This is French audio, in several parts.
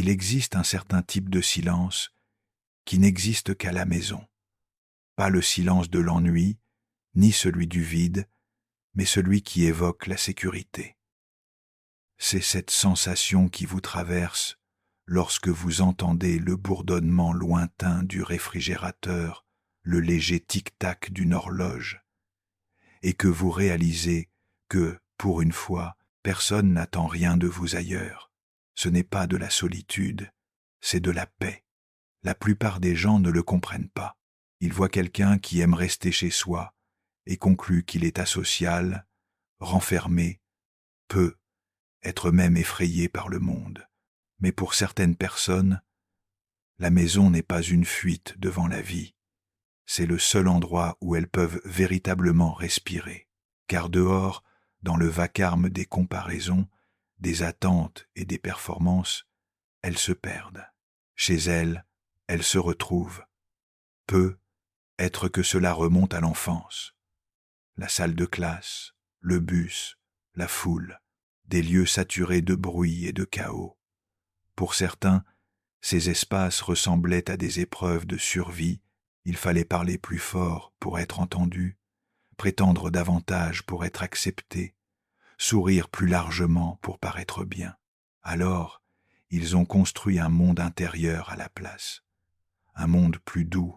Il existe un certain type de silence qui n'existe qu'à la maison. Pas le silence de l'ennui, ni celui du vide, mais celui qui évoque la sécurité. C'est cette sensation qui vous traverse lorsque vous entendez le bourdonnement lointain du réfrigérateur, le léger tic-tac d'une horloge, et que vous réalisez que, pour une fois, personne n'attend rien de vous ailleurs. Ce n'est pas de la solitude, c'est de la paix. La plupart des gens ne le comprennent pas. Ils voient quelqu'un qui aime rester chez soi et concluent qu'il est asocial, renfermé, peut être même effrayé par le monde. Mais pour certaines personnes, la maison n'est pas une fuite devant la vie. C'est le seul endroit où elles peuvent véritablement respirer. Car dehors, dans le vacarme des comparaisons, des attentes et des performances, elles se perdent. Chez elles se retrouvent. Peut être que cela remonte à l'enfance. La salle de classe, le bus, la foule, des lieux saturés de bruit et de chaos. Pour certains, ces espaces ressemblaient à des épreuves de survie. Il fallait parler plus fort pour être entendu, prétendre davantage pour être accepté, sourire plus largement pour paraître bien. Alors, ils ont construit un monde intérieur à la place. Un monde plus doux,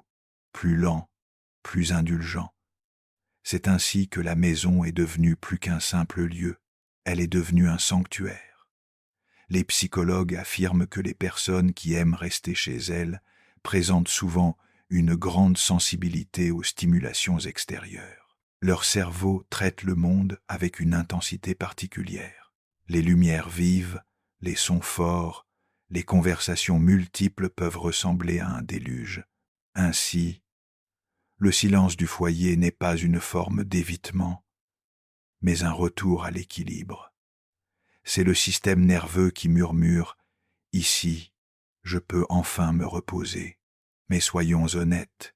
plus lent, plus indulgent. C'est ainsi que la maison est devenue plus qu'un simple lieu. Elle est devenue un sanctuaire. Les psychologues affirment que les personnes qui aiment rester chez elles présentent souvent une grande sensibilité aux stimulations extérieures. Leur cerveau traite le monde avec une intensité particulière. Les lumières vives, les sons forts, les conversations multiples peuvent ressembler à un déluge. Ainsi, le silence du foyer n'est pas une forme d'évitement, mais un retour à l'équilibre. C'est le système nerveux qui murmure « Ici, je peux enfin me reposer ». Mais soyons honnêtes,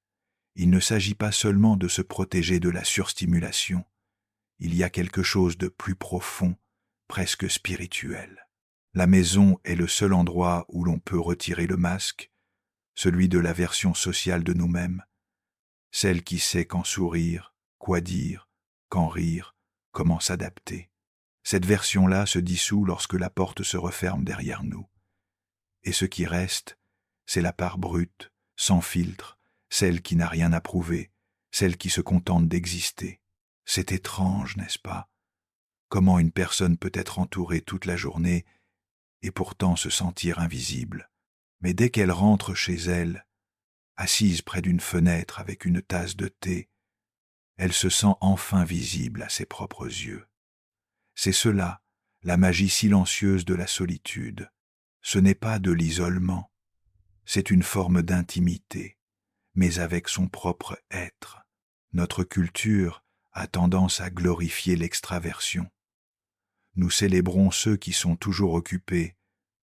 il ne s'agit pas seulement de se protéger de la surstimulation. Il y a quelque chose de plus profond, presque spirituel. La maison est le seul endroit où l'on peut retirer le masque, celui de la version sociale de nous-mêmes, celle qui sait quand sourire, quoi dire, quand rire, comment s'adapter. Cette version-là se dissout lorsque la porte se referme derrière nous. Et ce qui reste, c'est la part brute, sans filtre, celle qui n'a rien à prouver, celle qui se contente d'exister. C'est étrange, n'est-ce pas? Comment une personne peut être entourée toute la journée et pourtant se sentir invisible. Mais dès qu'elle rentre chez elle, assise près d'une fenêtre avec une tasse de thé, elle se sent enfin visible à ses propres yeux. C'est cela, la magie silencieuse de la solitude. Ce n'est pas de l'isolement, c'est une forme d'intimité, mais avec son propre être. Notre culture a tendance à glorifier l'extraversion. Nous célébrons ceux qui sont toujours occupés,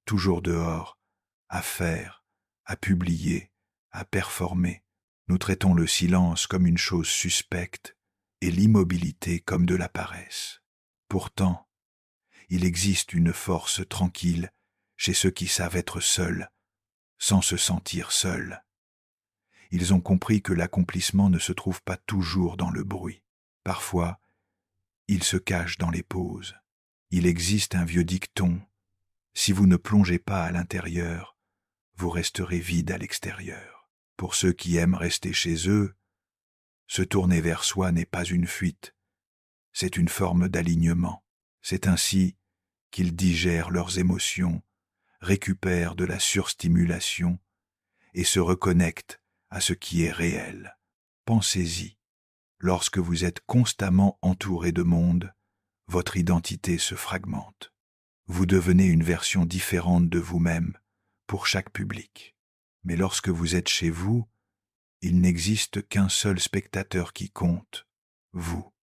toujours dehors, à faire, à publier, à performer. Nous traitons le silence comme une chose suspecte et l'immobilité comme de la paresse. Pourtant, il existe une force tranquille chez ceux qui savent être seuls, sans se sentir seuls. Ils ont compris que l'accomplissement ne se trouve pas toujours dans le bruit. Parfois, il se cache dans les pauses. Il existe un vieux dicton, si vous ne plongez pas à l'intérieur, vous resterez vide à l'extérieur. Pour ceux qui aiment rester chez eux, se tourner vers soi n'est pas une fuite, c'est une forme d'alignement. C'est ainsi qu'ils digèrent leurs émotions, récupèrent de la surstimulation et se reconnectent à ce qui est réel. Pensez-y, lorsque vous êtes constamment entouré de monde, votre identité se fragmente. Vous devenez une version différente de vous-même pour chaque public. Mais lorsque vous êtes chez vous, il n'existe qu'un seul spectateur qui compte, vous.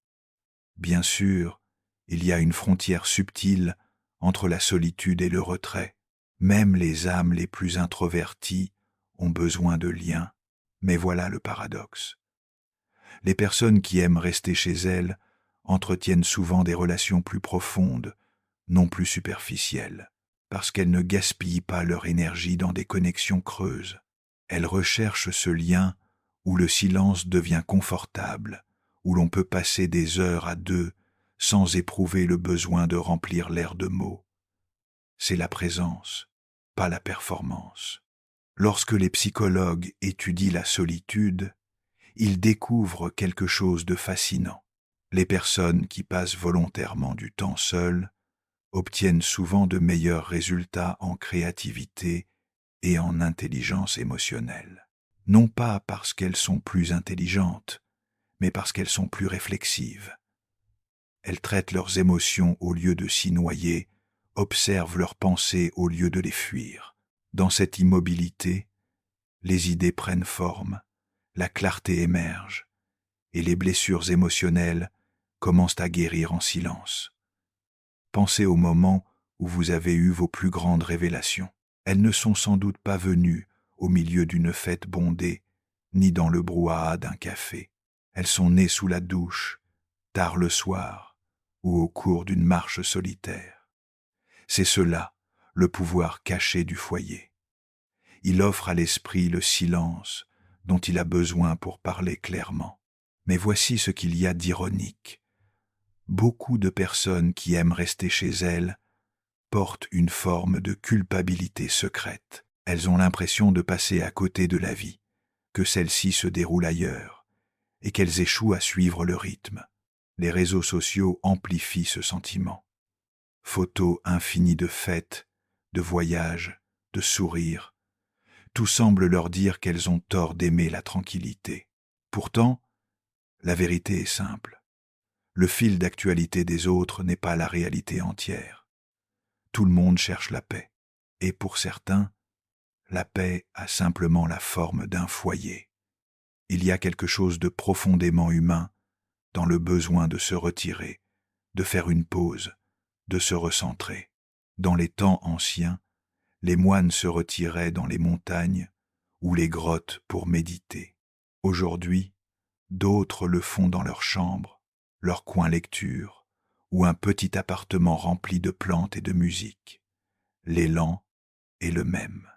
Bien sûr, il y a une frontière subtile entre la solitude et le retrait. Même les âmes les plus introverties ont besoin de liens. Mais voilà le paradoxe. Les personnes qui aiment rester chez elles entretiennent souvent des relations plus profondes, non plus superficielles. parce qu'elles ne gaspillent pas leur énergie dans des connexions creuses. Elles recherchent ce lien où le silence devient confortable, où l'on peut passer des heures à deux sans éprouver le besoin de remplir l'air de mots. C'est la présence, pas la performance. Lorsque les psychologues étudient la solitude, ils découvrent quelque chose de fascinant. Les personnes qui passent volontairement du temps seules obtiennent souvent de meilleurs résultats en créativité et en intelligence émotionnelle. Non pas parce qu'elles sont plus intelligentes, mais parce qu'elles sont plus réflexives. Elles traitent leurs émotions au lieu de s'y noyer, observent leurs pensées au lieu de les fuir. Dans cette immobilité, les idées prennent forme, la clarté émerge, et les blessures émotionnelles commencent à guérir en silence. Pensez au moment où vous avez eu vos plus grandes révélations. Elles ne sont sans doute pas venues au milieu d'une fête bondée, ni dans le brouhaha d'un café. Elles sont nées sous la douche, tard le soir, ou au cours d'une marche solitaire. C'est cela, le pouvoir caché du foyer. Il offre à l'esprit le silence dont il a besoin pour parler clairement. Mais voici ce qu'il y a d'ironique. Beaucoup de personnes qui aiment rester chez elles portent une forme de culpabilité secrète. Elles ont l'impression de passer à côté de la vie, que celle-ci se déroule ailleurs, et qu'elles échouent à suivre le rythme. Les réseaux sociaux amplifient ce sentiment. Photos infinies de fêtes, de voyages, de sourires, tout semble leur dire qu'elles ont tort d'aimer la tranquillité. Pourtant, la vérité est simple. Le fil d'actualité des autres n'est pas la réalité entière. Tout le monde cherche la paix. Et pour certains, la paix a simplement la forme d'un foyer. Il y a quelque chose de profondément humain dans le besoin de se retirer, de faire une pause, de se recentrer. Dans les temps anciens, les moines se retiraient dans les montagnes ou les grottes pour méditer. Aujourd'hui, d'autres le font dans leur chambre, leur coin lecture, ou un petit appartement rempli de plantes et de musique. L'élan est le même.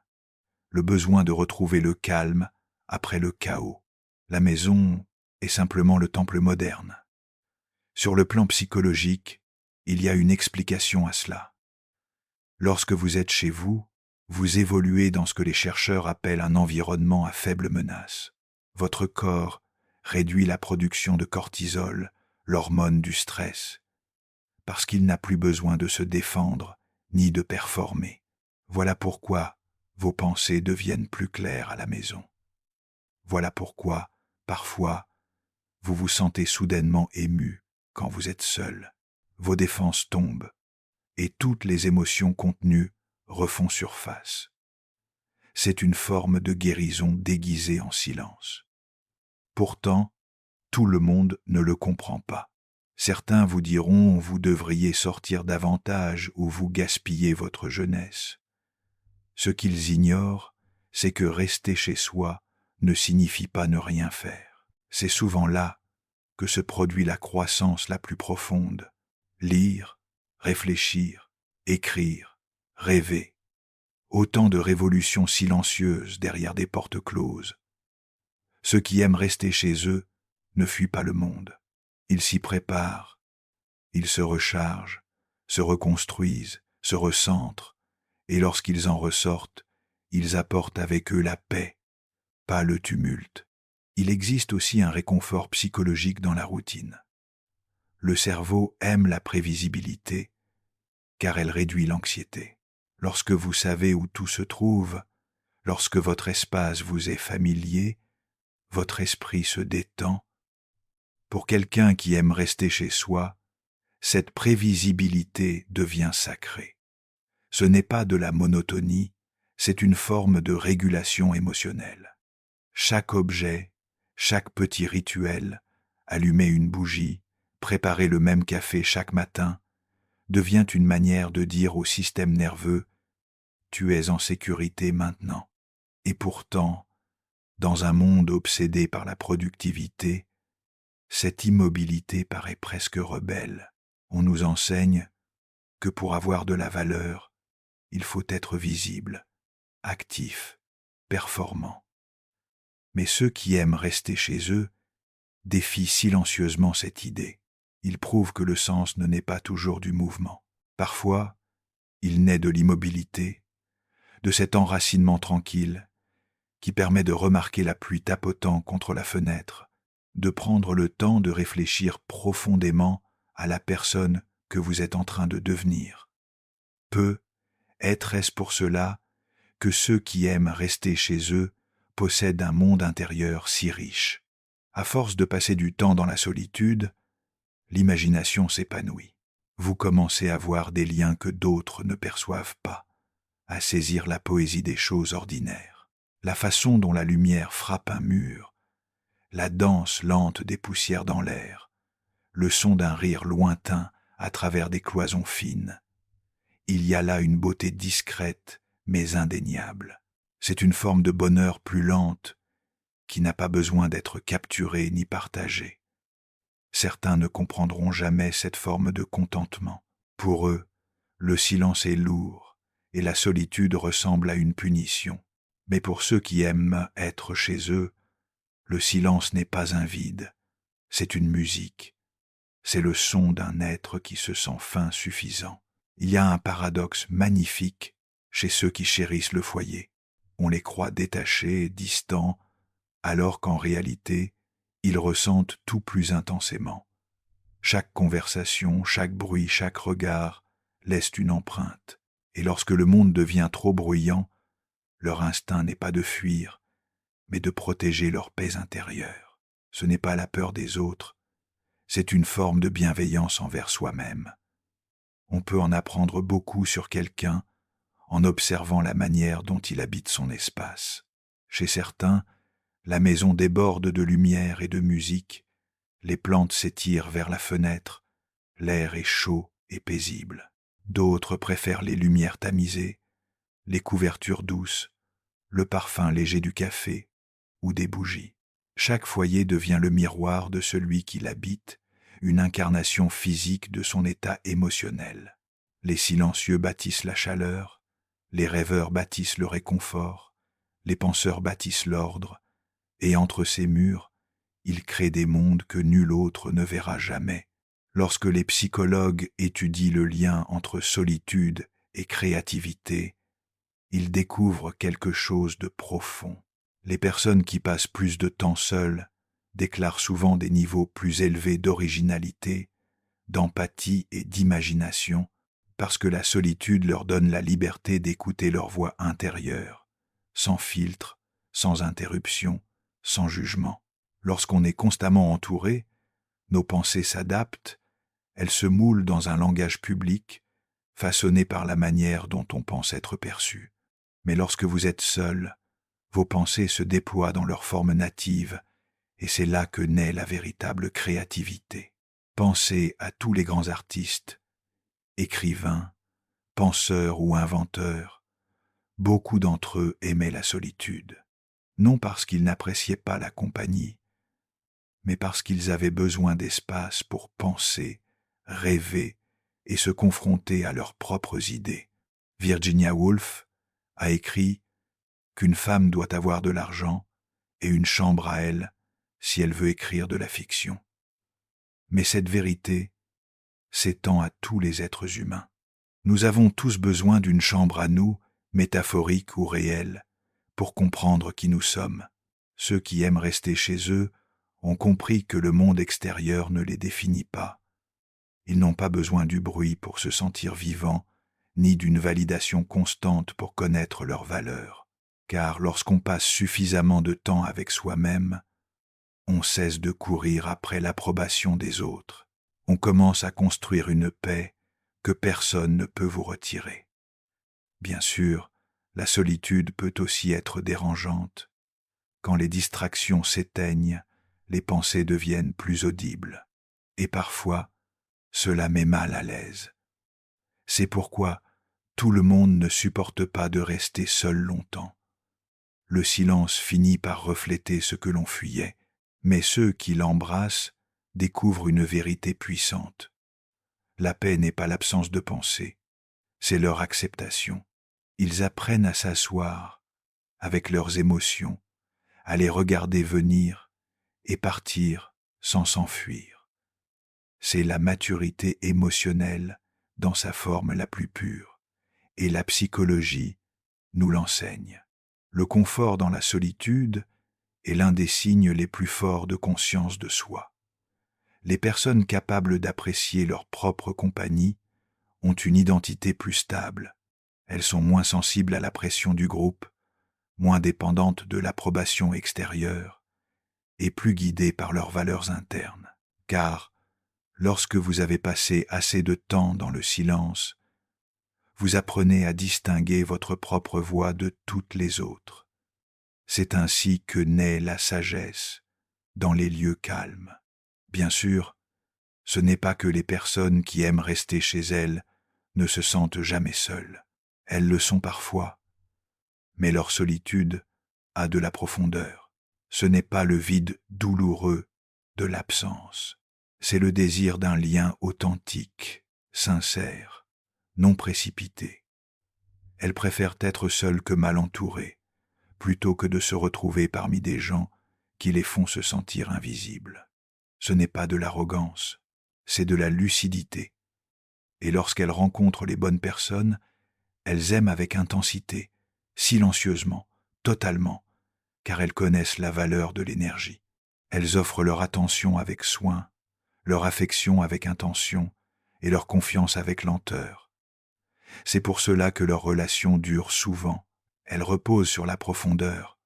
Le besoin de retrouver le calme après le chaos. La maison est simplement le temple moderne. Sur le plan psychologique, il y a une explication à cela. Lorsque vous êtes chez vous, vous évoluez dans ce que les chercheurs appellent un environnement à faible menace. Votre corps réduit la production de cortisol, l'hormone du stress, parce qu'il n'a plus besoin de se défendre ni de performer. Voilà pourquoi vos pensées deviennent plus claires à la maison. Voilà pourquoi, parfois, vous vous sentez soudainement ému quand vous êtes seul. Vos défenses tombent et toutes les émotions contenues refont surface. C'est une forme de guérison déguisée en silence. Pourtant, tout le monde ne le comprend pas. Certains vous diront « vous devriez sortir davantage ou vous gaspillez votre jeunesse ». Ce qu'ils ignorent, c'est que rester chez soi ne signifie pas ne rien faire. C'est souvent là que se produit la croissance la plus profonde. Lire, réfléchir, écrire, rêver. Autant de révolutions silencieuses derrière des portes closes. Ceux qui aiment rester chez eux ne fuient pas le monde. Ils s'y préparent, ils se rechargent, se reconstruisent, se recentrent, et lorsqu'ils en ressortent, ils apportent avec eux la paix, pas le tumulte. Il existe aussi un réconfort psychologique dans la routine. Le cerveau aime la prévisibilité, car elle réduit l'anxiété. Lorsque vous savez où tout se trouve, lorsque votre espace vous est familier, votre esprit se détend. Pour quelqu'un qui aime rester chez soi, cette prévisibilité devient sacrée. Ce n'est pas de la monotonie, c'est une forme de régulation émotionnelle. Chaque objet, chaque petit rituel, allumer une bougie, préparer le même café chaque matin, devient une manière de dire au système nerveux « tu es en sécurité maintenant ». Et pourtant, dans un monde obsédé par la productivité, cette immobilité paraît presque rebelle. On nous enseigne que pour avoir de la valeur, il faut être visible, actif, performant. Mais ceux qui aiment rester chez eux défient silencieusement cette idée. Ils prouvent que le sens ne naît pas toujours du mouvement. Parfois, il naît de l'immobilité, de cet enracinement tranquille qui permet de remarquer la pluie tapotant contre la fenêtre, de prendre le temps de réfléchir profondément à la personne que vous êtes en train de devenir. Peu est-ce pour cela que ceux qui aiment rester chez eux possèdent un monde intérieur si riche. À force de passer du temps dans la solitude, l'imagination s'épanouit. Vous commencez à voir des liens que d'autres ne perçoivent pas, à saisir la poésie des choses ordinaires, la façon dont la lumière frappe un mur, la danse lente des poussières dans l'air, le son d'un rire lointain à travers des cloisons fines. Il y a là une beauté discrète mais indéniable. C'est une forme de bonheur plus lente qui n'a pas besoin d'être capturée ni partagée. Certains ne comprendront jamais cette forme de contentement. Pour eux, le silence est lourd et la solitude ressemble à une punition. Mais pour ceux qui aiment être chez eux, le silence n'est pas un vide, c'est une musique. C'est le son d'un être qui se sent fin suffisant. Il y a un paradoxe magnifique chez ceux qui chérissent le foyer. On les croit détachés, distants, alors qu'en réalité, ils ressentent tout plus intensément. Chaque conversation, chaque bruit, chaque regard laisse une empreinte. Et lorsque le monde devient trop bruyant, leur instinct n'est pas de fuir, mais de protéger leur paix intérieure. Ce n'est pas la peur des autres, c'est une forme de bienveillance envers soi-même. On peut en apprendre beaucoup sur quelqu'un en observant la manière dont il habite son espace. Chez certains, la maison déborde de lumière et de musique, les plantes s'étirent vers la fenêtre, l'air est chaud et paisible. D'autres préfèrent les lumières tamisées, les couvertures douces, le parfum léger du café ou des bougies. Chaque foyer devient le miroir de celui qui l'habite, une incarnation physique de son état émotionnel. Les silencieux bâtissent la chaleur, les rêveurs bâtissent le réconfort, les penseurs bâtissent l'ordre, et entre ces murs, ils créent des mondes que nul autre ne verra jamais. Lorsque les psychologues étudient le lien entre solitude et créativité, ils découvrent quelque chose de profond. Les personnes qui passent plus de temps seules déclarent souvent des niveaux plus élevés d'originalité, d'empathie et d'imagination, parce que la solitude leur donne la liberté d'écouter leur voix intérieure, sans filtre, sans interruption, sans jugement. Lorsqu'on est constamment entouré, nos pensées s'adaptent, elles se moulent dans un langage public, façonné par la manière dont on pense être perçu. Mais lorsque vous êtes seul, vos pensées se déploient dans leur forme native, et c'est là que naît la véritable créativité. Pensez à tous les grands artistes, écrivains, penseurs ou inventeurs. Beaucoup d'entre eux aimaient la solitude, non parce qu'ils n'appréciaient pas la compagnie, mais parce qu'ils avaient besoin d'espace pour penser, rêver et se confronter à leurs propres idées. Virginia Woolf a écrit qu'une femme doit avoir de l'argent et une chambre à elle si elle veut écrire de la fiction. Mais cette vérité s'étend à tous les êtres humains. Nous avons tous besoin d'une chambre à nous, métaphorique ou réelle, pour comprendre qui nous sommes. Ceux qui aiment rester chez eux ont compris que le monde extérieur ne les définit pas. Ils n'ont pas besoin du bruit pour se sentir vivants, ni d'une validation constante pour connaître leur valeur. Car lorsqu'on passe suffisamment de temps avec soi-même, on cesse de courir après l'approbation des autres. On commence à construire une paix que personne ne peut vous retirer. Bien sûr, la solitude peut aussi être dérangeante. Quand les distractions s'éteignent, les pensées deviennent plus audibles. Et parfois, cela met mal à l'aise. C'est pourquoi tout le monde ne supporte pas de rester seul longtemps. Le silence finit par refléter ce que l'on fuyait, mais ceux qui l'embrassent découvrent une vérité puissante. La paix n'est pas l'absence de pensée, c'est leur acceptation. Ils apprennent à s'asseoir avec leurs émotions, à les regarder venir et partir sans s'enfuir. C'est la maturité émotionnelle dans sa forme la plus pure, et la psychologie nous l'enseigne. Le confort dans la solitude est l'un des signes les plus forts de conscience de soi. Les personnes capables d'apprécier leur propre compagnie ont une identité plus stable. Elles sont moins sensibles à la pression du groupe, moins dépendantes de l'approbation extérieure et plus guidées par leurs valeurs internes. Car, lorsque vous avez passé assez de temps dans le silence, vous apprenez à distinguer votre propre voix de toutes les autres. C'est ainsi que naît la sagesse dans les lieux calmes. Bien sûr, ce n'est pas que les personnes qui aiment rester chez elles ne se sentent jamais seules. Elles le sont parfois, mais leur solitude a de la profondeur. Ce n'est pas le vide douloureux de l'absence, c'est le désir d'un lien authentique, sincère, non précipité. Elles préfèrent être seules que mal entourées, plutôt que de se retrouver parmi des gens qui les font se sentir invisibles. Ce n'est pas de l'arrogance, c'est de la lucidité. Et lorsqu'elles rencontrent les bonnes personnes, elles aiment avec intensité, silencieusement, totalement, car elles connaissent la valeur de l'énergie. Elles offrent leur attention avec soin, leur affection avec intention et leur confiance avec lenteur. C'est pour cela que leurs relations durent souvent. Elles reposent sur la profondeur,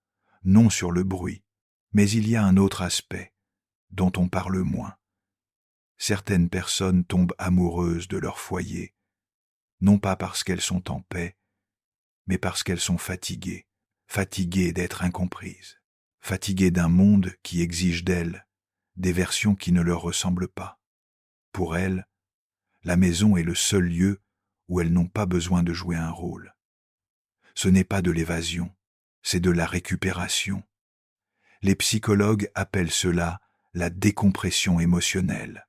non sur le bruit. Mais il y a un autre aspect, dont on parle moins. Certaines personnes tombent amoureuses de leur foyer, non pas parce qu'elles sont en paix, mais parce qu'elles sont fatiguées, fatiguées d'être incomprises, fatiguées d'un monde qui exige d'elles des versions qui ne leur ressemblent pas. Pour elles, la maison est le seul lieu où elles n'ont pas besoin de jouer un rôle. Ce n'est pas de l'évasion, c'est de la récupération. Les psychologues appellent cela la décompression émotionnelle.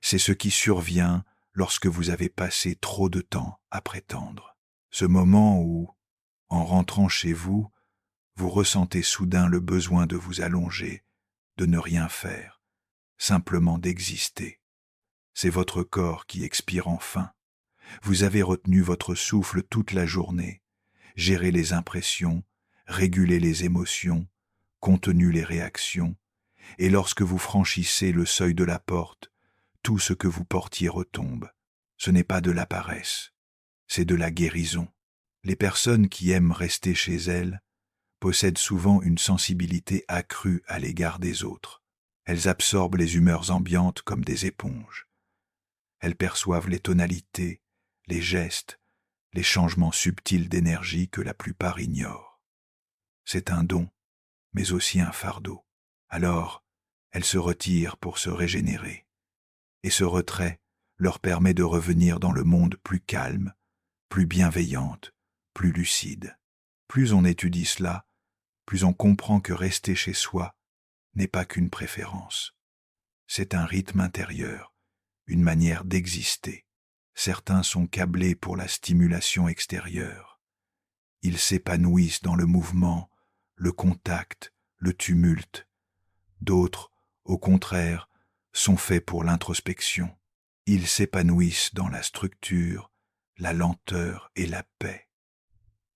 C'est ce qui survient lorsque vous avez passé trop de temps à prétendre. Ce moment où, en rentrant chez vous, vous ressentez soudain le besoin de vous allonger, de ne rien faire, simplement d'exister. C'est votre corps qui expire enfin. Vous avez retenu votre souffle toute la journée, géré les impressions, régulé les émotions, contenu les réactions, et lorsque vous franchissez le seuil de la porte, tout ce que vous portiez retombe. Ce n'est pas de la paresse, c'est de la guérison. Les personnes qui aiment rester chez elles possèdent souvent une sensibilité accrue à l'égard des autres. Elles absorbent les humeurs ambiantes comme des éponges. Elles perçoivent les tonalités, les gestes, les changements subtils d'énergie que la plupart ignorent. C'est un don, mais aussi un fardeau. Alors, elles se retirent pour se régénérer. Et ce retrait leur permet de revenir dans le monde plus calme, plus bienveillante, plus lucide. Plus on étudie cela, plus on comprend que rester chez soi n'est pas qu'une préférence. C'est un rythme intérieur, une manière d'exister. Certains sont câblés pour la stimulation extérieure. Ils s'épanouissent dans le mouvement, le contact, le tumulte. D'autres, au contraire, sont faits pour l'introspection. Ils s'épanouissent dans la structure, la lenteur et la paix.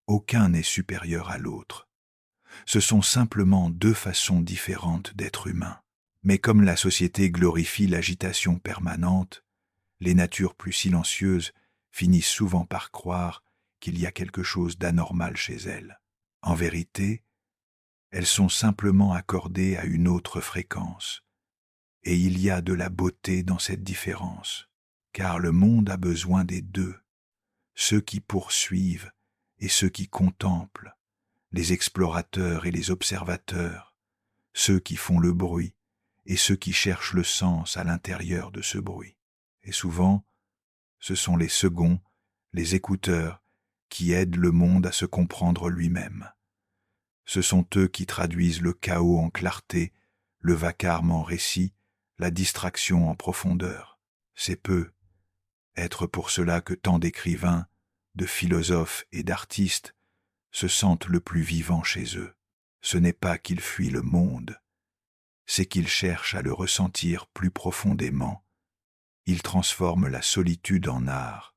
Aucun n'est supérieur à l'autre. Ce sont simplement deux façons différentes d'être humain. Mais comme la société glorifie l'agitation permanente, les natures plus silencieuses finissent souvent par croire qu'il y a quelque chose d'anormal chez elles. En vérité, elles sont simplement accordées à une autre fréquence. Et il y a de la beauté dans cette différence, car le monde a besoin des deux, ceux qui poursuivent et ceux qui contemplent, les explorateurs et les observateurs, ceux qui font le bruit et ceux qui cherchent le sens à l'intérieur de ce bruit. Et souvent, ce sont les seconds, les écouteurs, qui aident le monde à se comprendre lui-même. Ce sont eux qui traduisent le chaos en clarté, le vacarme en récit, la distraction en profondeur. C'est peu, être pour cela que tant d'écrivains, de philosophes et d'artistes se sentent le plus vivants chez eux. Ce n'est pas qu'ils fuient le monde, c'est qu'ils cherchent à le ressentir plus profondément. Ils transforment la solitude en art,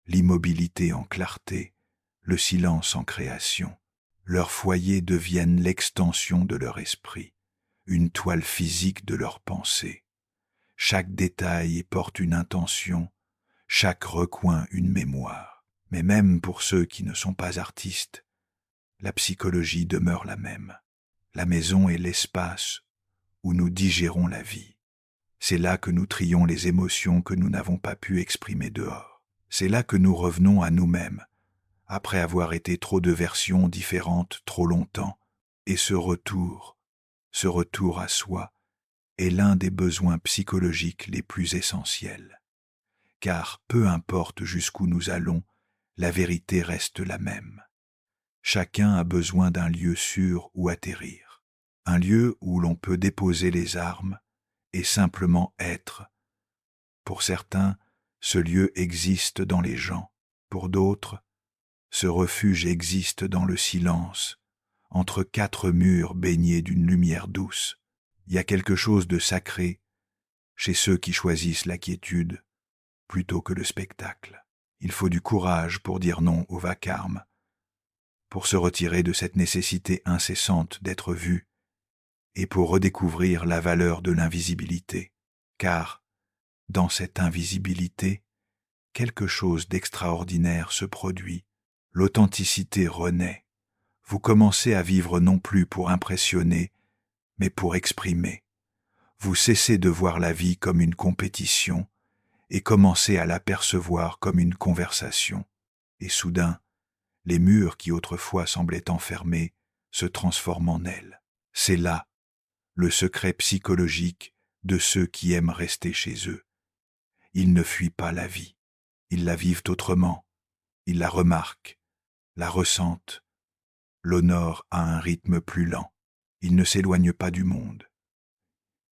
l'immobilité en clarté, le silence en création. Leurs foyers deviennent l'extension de leur esprit, une toile physique de leur pensée. Chaque détail porte une intention, chaque recoin une mémoire. Mais même pour ceux qui ne sont pas artistes, la psychologie demeure la même. La maison est l'espace où nous digérons la vie. C'est là que nous trions les émotions que nous n'avons pas pu exprimer dehors. C'est là que nous revenons à nous-mêmes, après avoir été trop de versions différentes trop longtemps. Et ce retour à soi, est l'un des besoins psychologiques les plus essentiels. Car peu importe jusqu'où nous allons, la vérité reste la même. Chacun a besoin d'un lieu sûr où atterrir, un lieu où l'on peut déposer les armes et simplement être. Pour certains, ce lieu existe dans les gens. Pour d'autres, ce refuge existe dans le silence, entre quatre murs baignés d'une lumière douce. Il y a quelque chose de sacré chez ceux qui choisissent la quiétude plutôt que le spectacle. Il faut du courage pour dire non au vacarme, pour se retirer de cette nécessité incessante d'être vu, et pour redécouvrir la valeur de l'invisibilité. Car, dans cette invisibilité, quelque chose d'extraordinaire se produit. L'authenticité renaît. Vous commencez à vivre non plus pour impressionner, mais pour exprimer. Vous cessez de voir la vie comme une compétition et commencez à la percevoir comme une conversation. Et soudain, les murs qui autrefois semblaient enfermés se transforment en ailes. C'est là le secret psychologique de ceux qui aiment rester chez eux. Ils ne fuient pas la vie, ils la vivent autrement, ils la remarquent, la ressentent, l'honorent à un rythme plus lent. Ils ne s'éloignent pas du monde.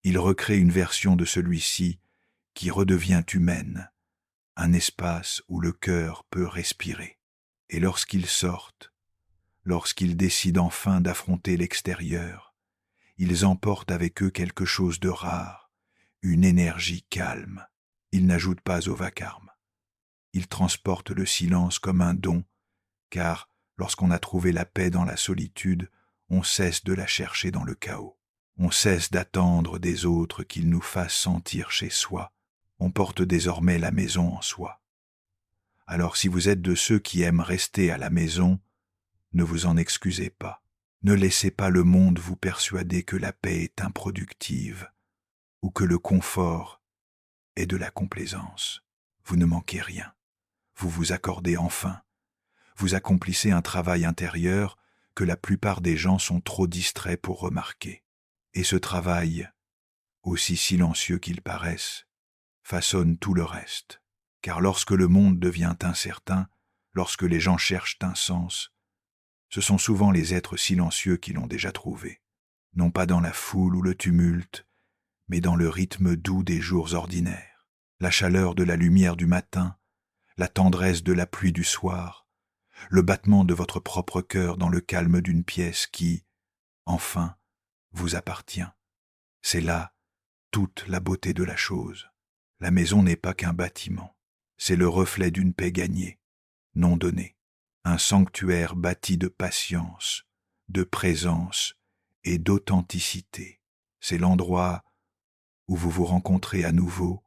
Ils recréent une version de celui-ci qui redevient humaine, un espace où le cœur peut respirer. Et lorsqu'ils sortent, lorsqu'ils décident enfin d'affronter l'extérieur, ils emportent avec eux quelque chose de rare, une énergie calme. Ils n'ajoutent pas au vacarme. Ils transportent le silence comme un don, car lorsqu'on a trouvé la paix dans la solitude, on cesse de la chercher dans le chaos. On cesse d'attendre des autres qu'ils nous fassent sentir chez soi. On porte désormais la maison en soi. Alors si vous êtes de ceux qui aiment rester à la maison, ne vous en excusez pas. Ne laissez pas le monde vous persuader que la paix est improductive ou que le confort est de la complaisance. Vous ne manquez rien. Vous vous accordez enfin. Vous accomplissez un travail intérieur que la plupart des gens sont trop distraits pour remarquer. Et ce travail, aussi silencieux qu'il paraisse, façonne tout le reste. Car lorsque le monde devient incertain, lorsque les gens cherchent un sens, ce sont souvent les êtres silencieux qui l'ont déjà trouvé, non pas dans la foule ou le tumulte, mais dans le rythme doux des jours ordinaires, la chaleur de la lumière du matin, la tendresse de la pluie du soir, le battement de votre propre cœur dans le calme d'une pièce qui, enfin, vous appartient. C'est là toute la beauté de la chose. La maison n'est pas qu'un bâtiment, c'est le reflet d'une paix gagnée, non donnée, un sanctuaire bâti de patience, de présence et d'authenticité. C'est l'endroit où vous vous rencontrez à nouveau,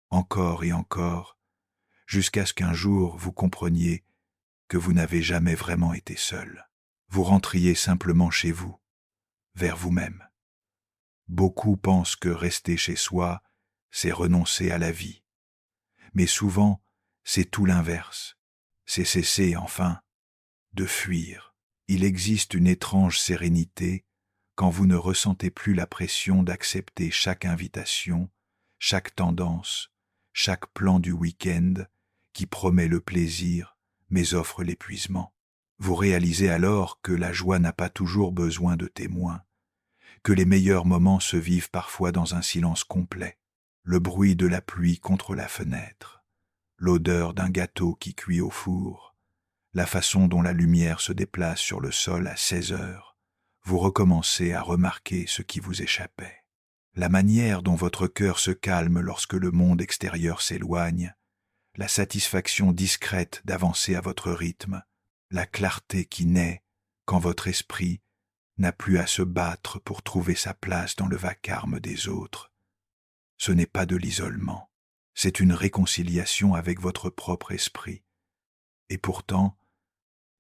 encore et encore, jusqu'à ce qu'un jour vous compreniez que vous n'avez jamais vraiment été seul. Vous rentriez simplement chez vous, vers vous-même. Beaucoup pensent que rester chez soi, c'est renoncer à la vie. Mais souvent, c'est tout l'inverse. C'est cesser, enfin, de fuir. Il existe une étrange sérénité quand vous ne ressentez plus la pression d'accepter chaque invitation, chaque tendance, chaque plan du week-end qui promet le plaisir mais offre l'épuisement. Vous réalisez alors que la joie n'a pas toujours besoin de témoins, que les meilleurs moments se vivent parfois dans un silence complet, le bruit de la pluie contre la fenêtre, l'odeur d'un gâteau qui cuit au four, la façon dont la lumière se déplace sur le sol à 16 heures, vous recommencez à remarquer ce qui vous échappait. La manière dont votre cœur se calme lorsque le monde extérieur s'éloigne, la satisfaction discrète d'avancer à votre rythme, la clarté qui naît quand votre esprit n'a plus à se battre pour trouver sa place dans le vacarme des autres. Ce n'est pas de l'isolement, c'est une réconciliation avec votre propre esprit. Et pourtant,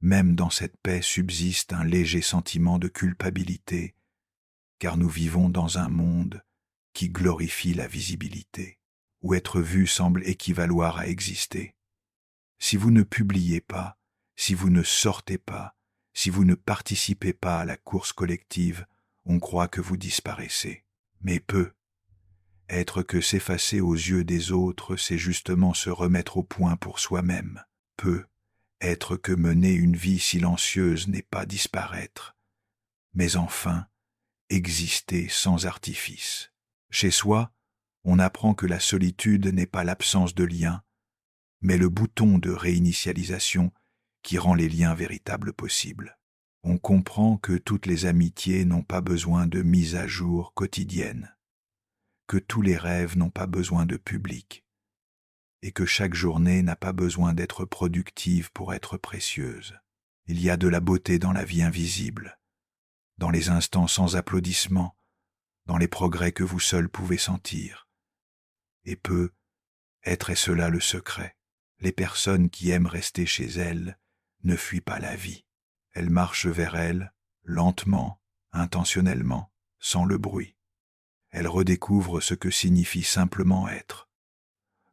même dans cette paix subsiste un léger sentiment de culpabilité, car nous vivons dans un monde qui glorifie la visibilité, où être vu semble équivaloir à exister. Si vous ne publiez pas, si vous ne sortez pas, si vous ne participez pas à la course collective, on croit que vous disparaissez. Mais peu. Être que s'effacer aux yeux des autres, c'est justement se remettre au point pour soi-même. Peu. Être que mener une vie silencieuse n'est pas disparaître, mais enfin, exister sans artifice. Chez soi, on apprend que la solitude n'est pas l'absence de liens, mais le bouton de réinitialisation qui rend les liens véritables possibles. On comprend que toutes les amitiés n'ont pas besoin de mise à jour quotidienne, que tous les rêves n'ont pas besoin de public, et que chaque journée n'a pas besoin d'être productive pour être précieuse. Il y a de la beauté dans la vie invisible, dans les instants sans applaudissements, dans les progrès que vous seul pouvez sentir. Et être est cela le secret. Les personnes qui aiment rester chez elles ne fuient pas la vie. Elles marchent vers elle, lentement, intentionnellement, sans le bruit. Elles redécouvrent ce que signifie simplement être.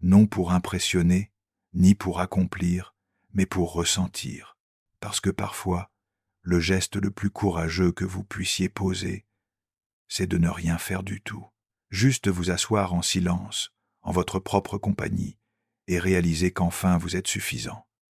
Non pour impressionner, ni pour accomplir, mais pour ressentir. Parce que parfois, le geste le plus courageux que vous puissiez poser, c'est de ne rien faire du tout. Juste vous asseoir en silence, en votre propre compagnie, et réaliser qu'enfin vous êtes suffisant.